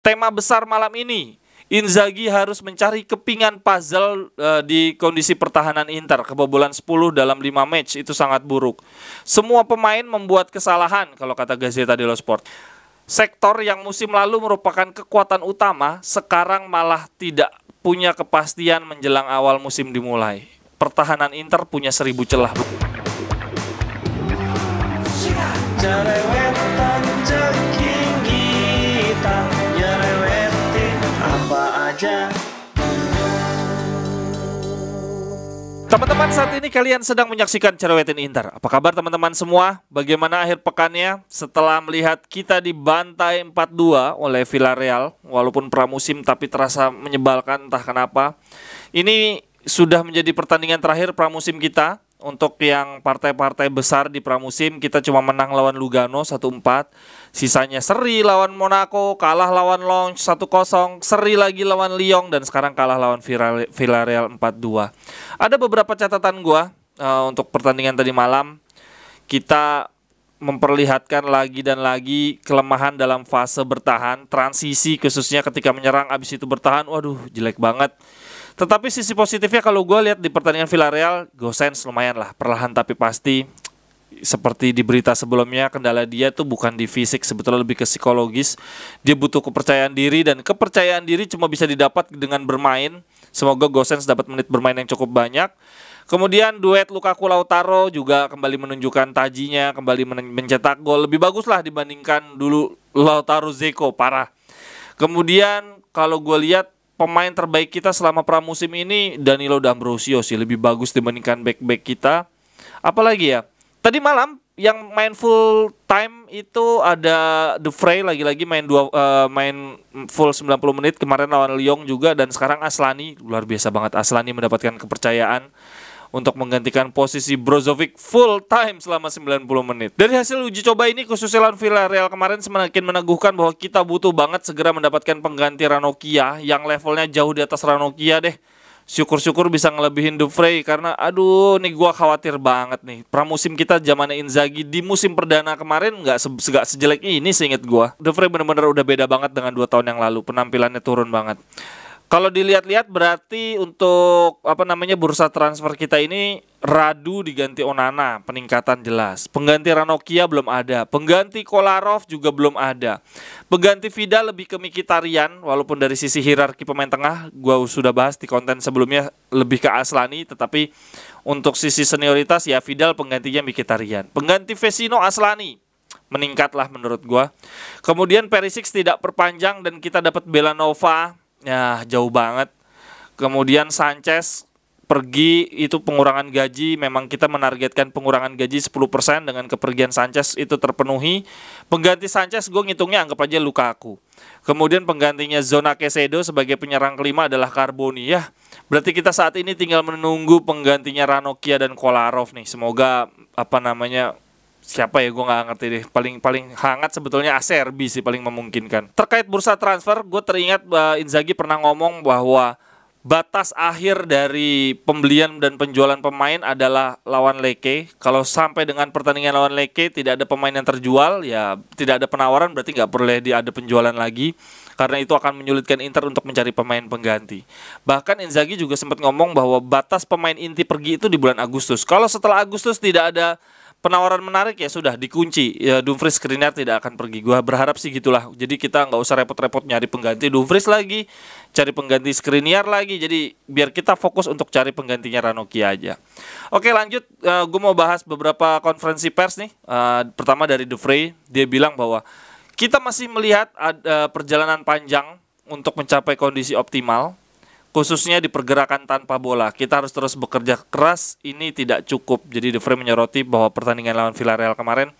tema besar malam ini, Inzaghi harus mencari kepingan puzzle di kondisi pertahanan Inter. Kebobolan 10 dalam 5 match itu sangat buruk. Semua pemain membuat kesalahan kalau kata Gazzetta dello Sport. Sektor yang musim lalu merupakan kekuatan utama sekarang malah tidak punya kepastian menjelang awal musim dimulai. Pertahanan Inter punya 1000 celah. Jerewetan ceking kita, nyerewetin apa aja. Teman-teman, saat ini kalian sedang menyaksikan Cerewetin Inter. Apa kabar teman-teman semua? Bagaimana akhir pekannya setelah melihat kita dibantai 4-2 oleh Villarreal? Walaupun pramusim tapi terasa menyebalkan entah kenapa. Ini sudah menjadi pertandingan terakhir pramusim kita. Untuk yang partai-partai besar di pramusim, kita cuma menang lawan Lugano 1-4. Sisanya seri lawan Monaco, kalah lawan Lens 1-0, seri lagi lawan Lyon, dan sekarang kalah lawan Villarreal 4-2. Ada beberapa catatan gua untuk pertandingan tadi malam. Kita memperlihatkan lagi dan lagi kelemahan dalam fase bertahan, transisi khususnya ketika menyerang abis itu bertahan, waduh jelek banget. Tetapi sisi positifnya kalau gue lihat di pertandingan Villarreal, Gosens lumayan lah, perlahan tapi pasti. Seperti di berita sebelumnya, kendala dia tuh bukan di fisik, sebetulnya lebih ke psikologis. Dia butuh kepercayaan diri, dan kepercayaan diri cuma bisa didapat dengan bermain. Semoga Gosens dapat menit bermain yang cukup banyak. Kemudian duet Lukaku Lautaro juga kembali menunjukkan tajinya, kembali mencetak gol. Lebih bagus lah dibandingkan dulu Lautaro Zeko, parah. Kemudian kalau gue lihat, pemain terbaik kita selama pramusim ini Danilo D'Ambrosio sih, lebih bagus dibandingkan back-back kita. Apalagi ya, tadi malam yang main full time itu ada De Vrij, lagi-lagi main full 90 menit kemarin lawan Lyon juga. Dan sekarang Aslani, luar biasa banget Aslani mendapatkan kepercayaan untuk menggantikan posisi Brozovic full time selama 90 menit. Dari hasil uji coba ini, khususnya lawan Villarreal kemarin, semakin meneguhkan bahwa kita butuh banget segera mendapatkan pengganti Ranocchia yang levelnya jauh di atas Ranocchia deh. Syukur-syukur bisa ngelebihin De Vrij, karena aduh nih gua khawatir banget nih. Pramusim kita zamannya Inzaghi di musim perdana kemarin nggak sejelek ini seinget gua. De Vrij bener-bener udah beda banget dengan 2 tahun yang lalu, penampilannya turun banget. Kalau dilihat-lihat berarti untuk bursa transfer kita ini Radu diganti Onana, peningkatan jelas. Pengganti Ranocchia belum ada, pengganti Kolarov juga belum ada. Pengganti Vidal lebih ke Mkhitaryan, walaupun dari sisi hierarki pemain tengah gua sudah bahas di konten sebelumnya lebih ke Aslani, tetapi untuk sisi senioritas ya Vidal penggantinya Mkhitaryan. Pengganti Vecino Aslani, meningkatlah menurut gua. Kemudian Perisic tidak perpanjang dan kita dapat Belanova. Ya jauh banget. Kemudian Sanchez pergi, itu pengurangan gaji. Memang kita menargetkan pengurangan gaji 10%, dengan kepergian Sanchez itu terpenuhi. Pengganti Sanchez gue ngitungnya anggap aja Lukaku. Kemudian penggantinya Zona Caicedo sebagai penyerang kelima adalah Carboni. Ya berarti kita saat ini tinggal menunggu penggantinya Ranocchia dan Kolarov nih. Semoga siapa ya, gue nggak ngerti deh. Paling hangat sebetulnya Acerbi sih, paling memungkinkan. Terkait bursa transfer, gue teringat Inzaghi pernah ngomong bahwa batas akhir dari pembelian dan penjualan pemain adalah lawan Lecce. Kalau sampai dengan pertandingan lawan Lecce tidak ada pemain yang terjual, ya tidak ada penawaran, berarti nggak boleh ada penjualan lagi. Karena itu akan menyulitkan Inter untuk mencari pemain pengganti. Bahkan Inzaghi juga sempat ngomong bahwa batas pemain inti pergi itu di bulan Agustus. Kalau setelah Agustus tidak ada penawaran menarik, ya sudah dikunci. Ya Dumfries Skriniar tidak akan pergi. Gua berharap sih gitulah. Jadi kita nggak usah repot-repot nyari pengganti Dumfries lagi, cari pengganti Skriniar lagi. Jadi biar kita fokus untuk cari penggantinya Ranocchia aja. Oke lanjut, gue mau bahas beberapa konferensi pers nih. Pertama dari De Vrij, dia bilang bahwa kita masih melihat ada perjalanan panjang untuk mencapai kondisi optimal, khususnya di pergerakan tanpa bola. Kita harus terus bekerja keras, ini tidak cukup. Jadi De Vrij menyoroti bahwa pertandingan lawan Villarreal kemarin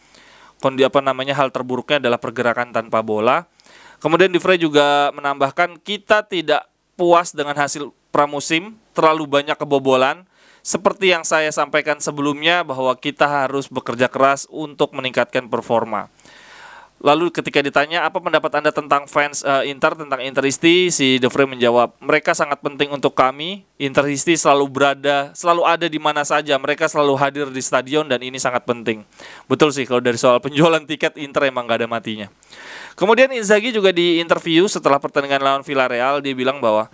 hal terburuknya adalah pergerakan tanpa bola. Kemudian De Vrij juga menambahkan kita tidak puas dengan hasil pramusim, terlalu banyak kebobolan. Seperti yang saya sampaikan sebelumnya bahwa kita harus bekerja keras untuk meningkatkan performa. Lalu ketika ditanya apa pendapat Anda tentang fans Inter, tentang Interisti, si De Vrij menjawab, mereka sangat penting untuk kami. Interisti selalu ada di mana saja. Mereka selalu hadir di stadion dan ini sangat penting. Betul sih, kalau dari soal penjualan tiket Inter emang gak ada matinya. Kemudian Inzaghi juga di interview setelah pertandingan lawan Villarreal, dia bilang bahwa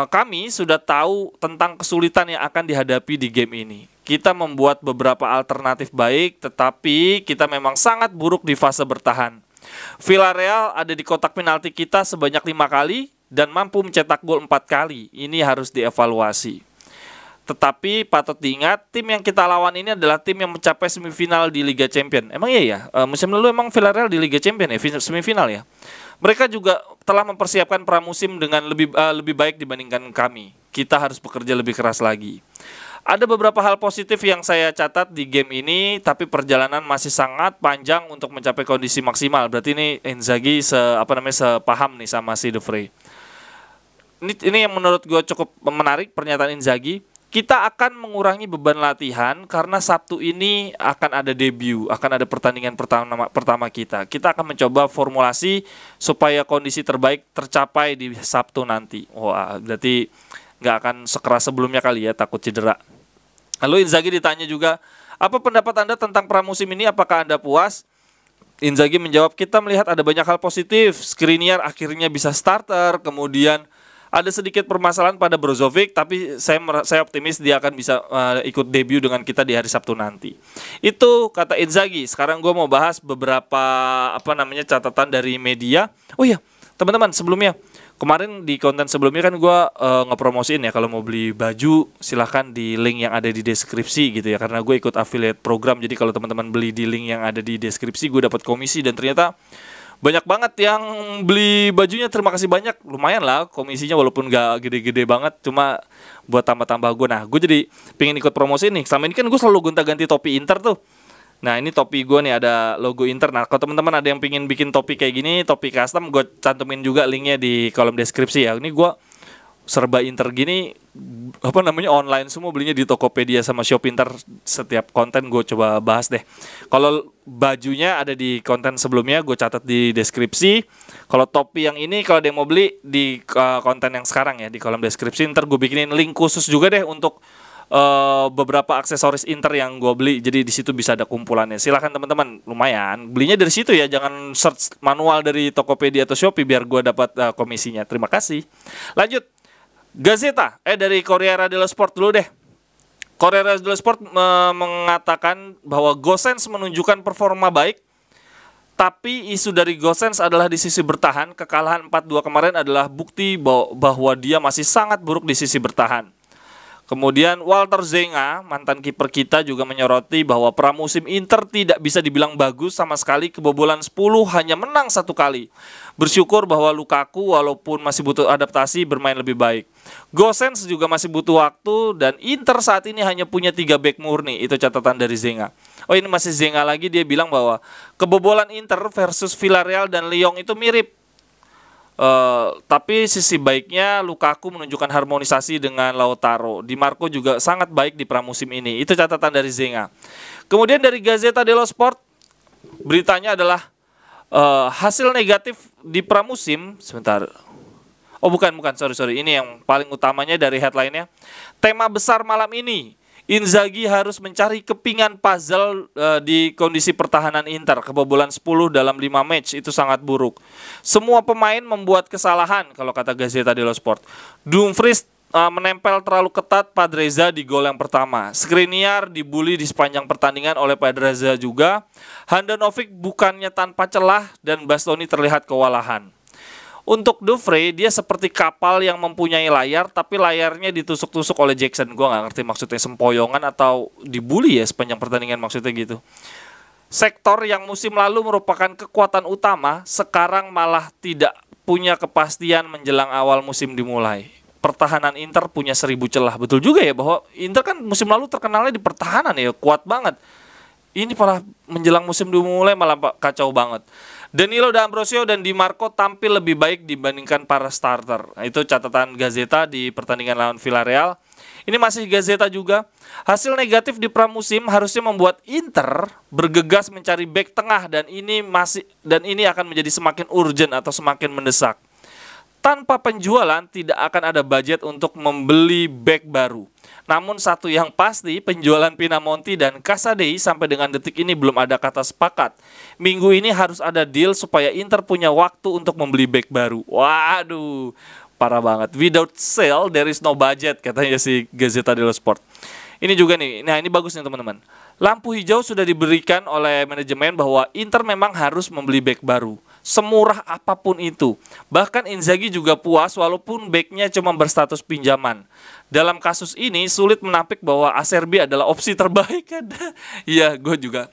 kami sudah tahu tentang kesulitan yang akan dihadapi di game ini. Kita membuat beberapa alternatif baik, tetapi kita memang sangat buruk di fase bertahan. Villarreal ada di kotak penalti kita sebanyak 5 kali dan mampu mencetak gol 4 kali. Ini harus dievaluasi. Tetapi patut diingat, tim yang kita lawan ini adalah tim yang mencapai semifinal di Liga Champions. Emang iya ya? Musim lalu emang Villarreal di Liga Champions ya, semifinal ya. Mereka juga telah mempersiapkan pramusim dengan lebih baik dibandingkan kami. Kita harus bekerja lebih keras lagi. Ada beberapa hal positif yang saya catat di game ini, tapi perjalanan masih sangat panjang untuk mencapai kondisi maksimal. Berarti ini Inzaghi sepaham nih sama si De Vrij. Ini yang menurut gue cukup menarik pernyataan Inzaghi. Kita akan mengurangi beban latihan karena Sabtu ini akan ada debut, akan ada pertandingan pertama kita. Kita akan mencoba formulasi supaya kondisi terbaik tercapai di Sabtu nanti. Wah, berarti nggak akan sekeras sebelumnya kali ya, takut cedera. Lalu Inzaghi ditanya juga, apa pendapat Anda tentang pramusim ini? Apakah Anda puas? Inzaghi menjawab, kita melihat ada banyak hal positif. Skriniar akhirnya bisa starter, kemudian ada sedikit permasalahan pada Brozovic, tapi saya optimis dia akan bisa ikut debut dengan kita di hari Sabtu nanti. Itu kata Inzaghi. Sekarang gue mau bahas beberapa catatan dari media. Oh iya, teman-teman, sebelumnya kemarin di konten sebelumnya kan gue ngepromosiin ya, kalau mau beli baju silahkan di link yang ada di deskripsi gitu ya, karena gue ikut affiliate program. Jadi kalau teman-teman beli di link yang ada di deskripsi, gue dapat komisi, dan ternyata banyak banget yang beli bajunya. Terima kasih banyak, lumayan lah komisinya walaupun gak gede-gede banget, cuma buat tambah-tambah gue. Nah, gue jadi pengen ikut promosi nih. Selama ini kan gue selalu gonta-ganti topi Inter tuh. Nah, ini topi gue nih ada logo Inter. Nah, kalau teman-teman ada yang pengen bikin topi kayak gini, topi custom, gue cantumin juga linknya di kolom deskripsi ya. Ini gue serba Inter gini, online semua, belinya di Tokopedia sama Shop Inter. Setiap konten gue coba bahas deh. Kalau bajunya ada di konten sebelumnya, gue catat di deskripsi. Kalau topi yang ini, kalau ada yang mau beli di konten yang sekarang ya, di kolom deskripsi. Ntar gue bikinin link khusus juga deh untuk beberapa aksesoris Inter yang gue beli, jadi di situ bisa ada kumpulannya. Silahkan teman-teman, lumayan belinya dari situ ya, jangan search manual dari Tokopedia atau Shopee biar gue dapat komisinya. Terima kasih. Lanjut, Gazzetta dari Corriere dello Sport dulu deh. Corriere dello Sport mengatakan bahwa Gosens menunjukkan performa baik, tapi isu dari Gosens adalah di sisi bertahan. Kekalahan 4-2 kemarin adalah bukti bahwa dia masih sangat buruk di sisi bertahan. Kemudian Walter Zenga, mantan kiper kita, juga menyoroti bahwa pramusim Inter tidak bisa dibilang bagus sama sekali. Kebobolan 10, hanya menang 1 kali. Bersyukur bahwa Lukaku walaupun masih butuh adaptasi bermain lebih baik. Gosens juga masih butuh waktu, dan Inter saat ini hanya punya 3 bek murni. Itu catatan dari Zenga. Oh, ini masih Zenga lagi, dia bilang bahwa kebobolan Inter versus Villarreal dan Lyon itu mirip. Tapi sisi baiknya Lukaku menunjukkan harmonisasi dengan Lautaro. Di Marco juga sangat baik di pramusim ini. Itu catatan dari Zenga. Kemudian dari Gazzetta dello Sport, beritanya adalah hasil negatif di pramusim. Sebentar. Oh bukan, sorry. Ini yang paling utamanya dari headline-nya. Tema besar malam ini, Inzaghi harus mencari kepingan puzzle di kondisi pertahanan Inter. Kebobolan 10 dalam 5 match itu sangat buruk. Semua pemain membuat kesalahan, kalau kata Gazzetta dello Sport. Dumfries menempel terlalu ketat Padreza di gol yang pertama. Skriniar dibully di sepanjang pertandingan oleh Padreza juga. Handanovic bukannya tanpa celah, dan Bastoni terlihat kewalahan. Untuk De Vrij, dia seperti kapal yang mempunyai layar, tapi layarnya ditusuk-tusuk oleh Jackson. Gue gak ngerti maksudnya sempoyongan atau dibully ya sepanjang pertandingan, maksudnya gitu. Sektor yang musim lalu merupakan kekuatan utama, sekarang malah tidak punya kepastian menjelang awal musim dimulai. Pertahanan Inter punya 1000 celah. Betul juga ya, bahwa Inter kan musim lalu terkenalnya di pertahanan ya, kuat banget. Ini malah menjelang musim dimulai malah kacau banget. Danilo D'Ambrosio dan Di Marco tampil lebih baik dibandingkan para starter. Nah, itu catatan Gazzetta di pertandingan lawan Villarreal. Ini masih Gazeta juga. Hasil negatif di pramusim harusnya membuat Inter bergegas mencari bek tengah dan ini akan menjadi semakin urgent atau semakin mendesak. Tanpa penjualan tidak akan ada budget untuk membeli bek baru. Namun satu yang pasti, penjualan Pinamonti dan Casadei sampai dengan detik ini belum ada kata sepakat. Minggu ini harus ada deal supaya Inter punya waktu untuk membeli bek baru. Waduh, parah banget. Without sale, there is no budget, katanya si Gazzetta dello Sport. Ini juga nih, nah ini bagus nih teman-teman. Lampu hijau sudah diberikan oleh manajemen bahwa Inter memang harus membeli bek baru. Semurah apapun itu. Bahkan Inzaghi juga puas walaupun beknya cuma berstatus pinjaman. Dalam kasus ini sulit menampik bahwa Acerbi adalah opsi terbaik kan. Iya, gue juga.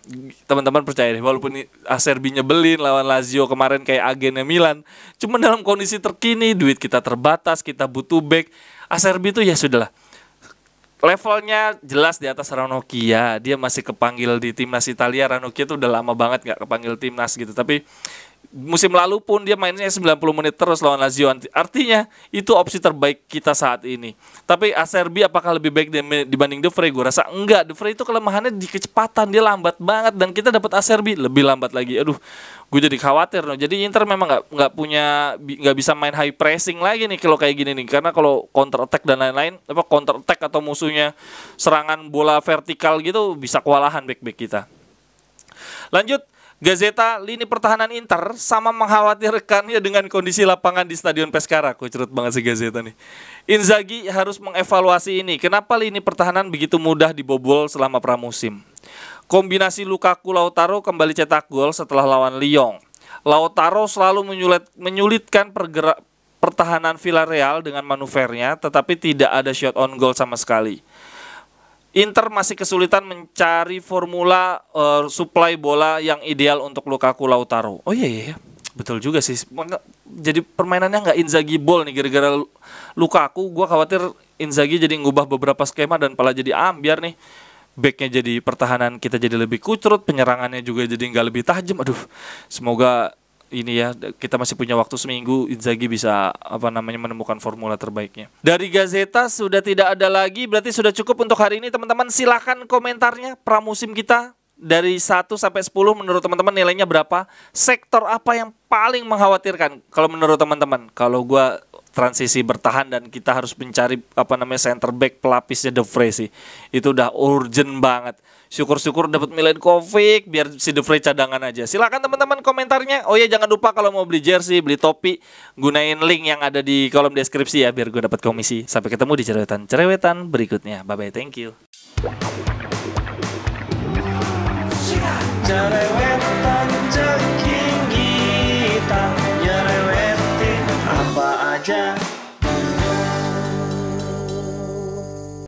Teman-teman percaya deh, walaupun Acerbi nyebelin lawan Lazio kemarin kayak agennya Milan, cuma dalam kondisi terkini, duit kita terbatas, kita butuh bek, Acerbi itu ya sudahlah. Levelnya jelas di atas Ranocchia. Dia masih kepanggil di timnas Italia. Ranocchia tuh udah lama banget gak kepanggil timnas gitu. Tapi musim lalu pun dia mainnya 90 menit terus lawan Lazio. Artinya itu opsi terbaik kita saat ini. Tapi Acerbi apakah lebih baik dibanding De Vrij? Gue rasa enggak. De Vrij itu kelemahannya di kecepatan. Dia lambat banget. Dan kita dapat Acerbi lebih lambat lagi. Aduh, gue jadi khawatir. Jadi Inter memang nggak bisa main high pressing lagi nih kalau kayak gini nih. Karena kalau counter attack dan lain-lain, counter attack atau musuhnya serangan bola vertikal gitu bisa kewalahan back-back kita. Lanjut. Gazeta, lini pertahanan Inter sama mengkhawatirkannya dengan kondisi lapangan di Stadion Pescara. Kok cerut banget sih Gazeta nih. Inzaghi harus mengevaluasi ini. Kenapa lini pertahanan begitu mudah dibobol selama pramusim? Kombinasi Lukaku Lautaro kembali cetak gol setelah lawan Lyon. Lautaro selalu menyulitkan pertahanan Villarreal dengan manuvernya, tetapi tidak ada shot on goal sama sekali. Inter masih kesulitan mencari formula supply bola yang ideal untuk Lukaku Lautaro. Oh iya, betul juga sih. Jadi permainannya nggak Inzaghi ball nih gara-gara Lukaku. Gue khawatir Inzaghi jadi ngubah beberapa skema dan malah jadi ambiar nih. Backnya jadi pertahanan kita jadi lebih kucrut, penyerangannya juga jadi nggak lebih tajam. Aduh, semoga ini ya, kita masih punya waktu seminggu, Inzaghi bisa menemukan formula terbaiknya. Dari Gazeta sudah tidak ada lagi, berarti sudah cukup untuk hari ini teman-teman. Silakan komentarnya, pramusim kita dari 1 sampai 10 menurut teman-teman nilainya berapa? Sektor apa yang paling mengkhawatirkan kalau menurut teman-teman? Kalau gua transisi bertahan dan kita harus mencari center back pelapisnya De Vrij sih. Itu udah urgent banget. Syukur-syukur dapat Milenkovic biar si De Vrij cadangan aja. Silakan teman-teman komentarnya. Oh ya, jangan lupa kalau mau beli jersey, beli topi, gunain link yang ada di kolom deskripsi ya biar gue dapat komisi. Sampai ketemu di cerewetan berikutnya. Bye bye, thank you.